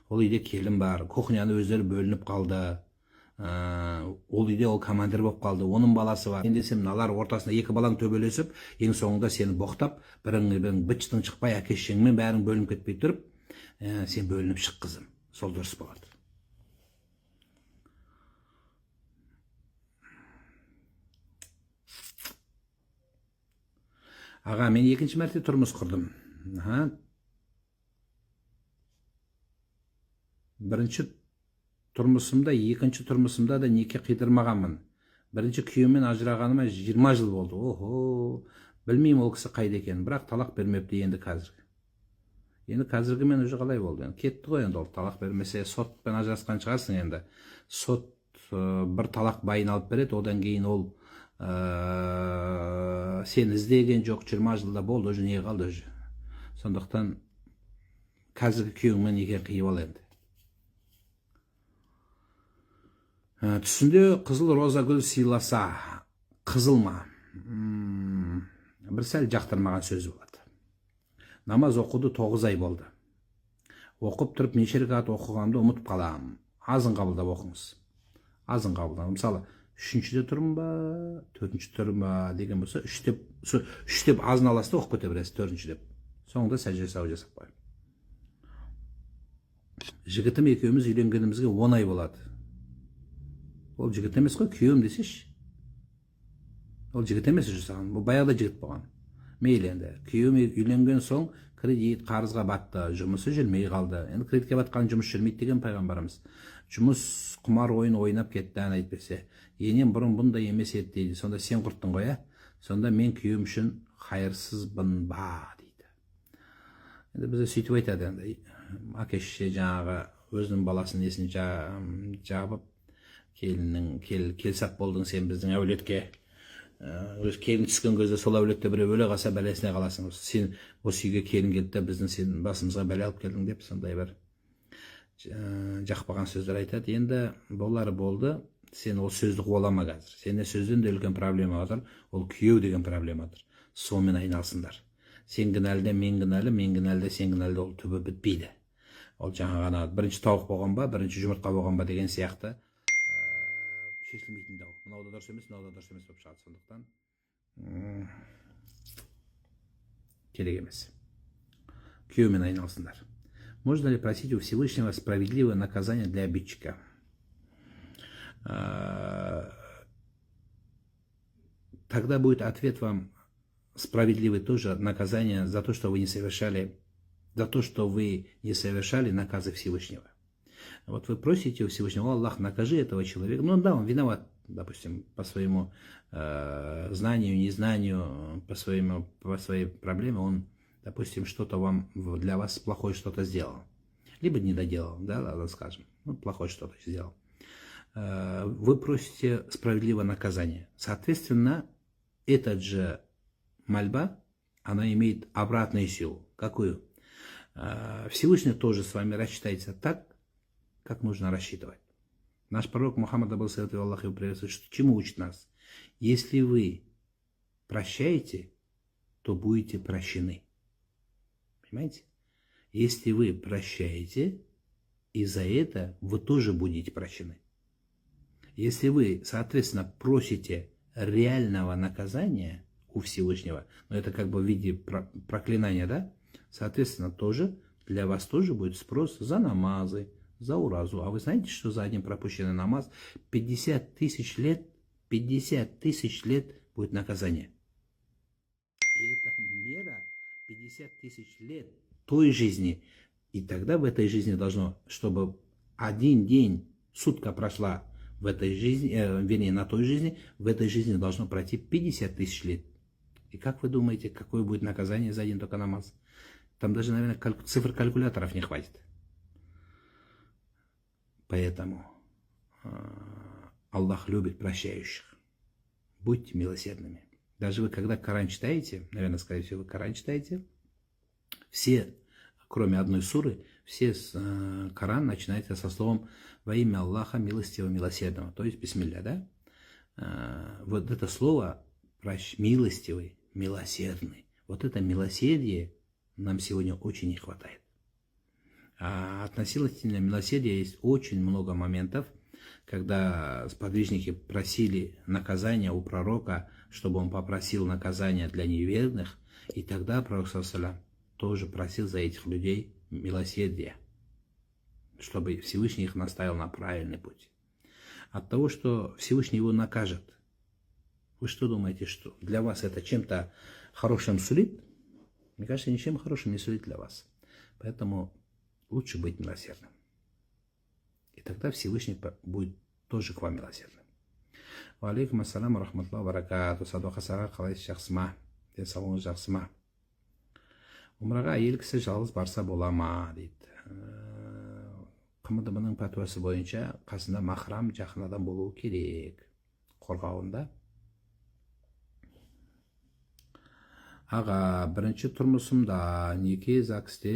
Ол үйде келін бар, кухняны өздері бөлініп қалды. Ол үйде ол командир болып қалды, оның баласы бар. Мен десем, мыналар ортасында екі балаң төбелесіп, ең соңында сені боқтап, бірің быт-шытың шықпай, әке-шешеңмен бәрің бөлініп кетпей тұрып, сен бөлініп шық, қызым. Сол дұрыс болады. Аға, мен екінші мәрте тұрмыс құрдым. Бірінші тұрмысымда, екінші тұрмысымда да неке қидырмағанмын. Бірінші күйеуіммен ажырағаныма 20 жыл болды. Охо, білмеймін ол кісі қайда екенін, бірақ талақ бермепті енді қазіргі. Енді қазіргі мен уже қалай болды? Кетті ғой енді ол, талақ бермесе, сотпен ажырасқан шығарсың енді. Сот бір талақ байын алып береді, одан кейін ол сен іздеген жоқ, 20 жылда болды, уже не қалды уже. Сондықтан қазіргі күйеуіңмен неке қиып ал енді. Түсінде қызыл роза гүл сыйласа, қызыл ма? Бір сәл жақтырмаған сөзі болады. Намаз оқуды 9 ай болды. Оқып тұрып неше рекат оқығанымды ұмытып қалам. Азын қабылдап оқыңыз. Азын қабылдап. Мысалы, 3-шіде тұрмын ба, 4-ші тұрмын ба деген болса, 3 деп азын аласыз да оқып кете бересіз, 4-ші деп. Соңында сәжде сау жасап қойып. Жігітім екеуміз үйленгенімізге 10 ай болады. Ол жігіт емес қой, күйеуім десеш. Ол жігіт емес жасаған, бұл баяғыда жігіт болған. Мейлі енді, күйеуім үйленген соң кредит, қарызға батты, жұмысы жүрмей қалды. Енді кредитке батқан жұмыс жүрмейді деген пайғамбарымыз. Жұмыс құмар ойын ойнап кетті, ән айтпесе. Енем бұрын бұндай емес еді дейді. Сонда сен құрттың ғой, сонда мен күйеуім үшін қайырсызбын ба дейді. Енді бізде сөйтіп айтады енді. Әке-шеше жаңағы өзінің баласын несін жабып, келсап болдың сен біздің әулетке. Өз келін түскен кезде сол әулетте біреу өле қалса бәлесіне қаласың. Сен осы үйге келін келді, біздің сен басымызға бәле алып келдің деп, сондай бір жақпаған сөздер айтады. Енді болары болды, сен ол сөзді қуалама қазір. Сенде сөзден де үлкен проблема отыр, ол күйеу деген проблема отыр. Сонымен айналсыңдар. Сен кінәлі, мен кінәлі, мен кінәлі, сен кінәлі, ол түбі бітпейді. Ол жаңа ғана бірінші тауық болған ба, бірінші жұмыртқа болған ба деген сияқты шешілмейтін дау. Мынау да дұрыс емес, мынау да дұрыс емес болып шығады. Сондықтан керек емес. Күйеумен айналсындар. Можно ли просить у Всевышнего справедливое наказание для обидчика? Тогда будет ответ вам справедливый тоже, наказание за то, что вы не совершали, наказы Всевышнего. Вот вы просите у Всевышнего: Аллах, накажи этого человека. Ну да, он виноват, допустим, по своему знанию, незнанию, по своей проблеме, он, допустим, что-то вам, для вас плохое что-то сделал. Либо не доделал, да, скажем, плохое что-то сделал. Вы просите справедливого наказания. Соответственно, эта же мольба, она имеет обратную силу. Какую? Всевышний тоже с вами рассчитается так, как нужно рассчитывать. Наш пророк Мухаммад, Аллах его приветствует, чему учит нас? Если вы прощаете, то будете прощены. Понимаете? Если вы прощаете, и за это вы тоже будете прощены. Если вы, соответственно, просите реального наказания у Всевышнего, но это как бы в виде проклинания, да? Соответственно, тоже для вас тоже будет спрос за намазы, за уразу. А вы знаете, что за один пропущенный намаз 50 тысяч лет будет наказание? И это мера 50 тысяч лет той жизни. И тогда в этой жизни должно, чтобы один день, сутка прошла в этой жизни, вернее, на той жизни, в этой жизни должно пройти 50 тысяч лет. И как вы думаете, какое будет наказание за один только намаз? Там даже, наверное, цифр калькуляторов не хватит. Поэтому Аллах любит прощающих. Будьте милосердными. Даже вы, когда Коран читаете, наверное, скорее всего, вы Коран читаете, все, кроме одной суры, все Коран начинается со словом «Во имя Аллаха милостивого, милосердного», то есть бисмилля, да? Вот это слово «милостивый», «милосердный», вот это милосердие нам сегодня очень не хватает. относительно милосердия есть очень много моментов, когда сподвижники просили наказания у пророка, чтобы он попросил наказания для неверных, и тогда пророк ﷺ тоже просил за этих людей милосердия, чтобы Всевышний их наставил на правильный путь. От того, что Всевышний его накажет, вы что думаете, что для вас это чем-то хорошим сулит? Мне кажется, ничем хорошим не сулит для вас. Поэтому лучше быть милосердным. И тогда Всевышний будет тоже к вам милосердным. Ва алейкум ассалам рахматуллахи ва баракату. Садуқасаға қалайсыз, жақсы ма? Денсаулығыңыз жақсы ма? Умраға әйел кісі жалғыз барса бола ма дейді. КМДБ-ның пәтуасы бойынша қасында махрам жақын адам болуы керек. Қорғауында. Аға, бірінші тұрмысымда неке ЗАГСте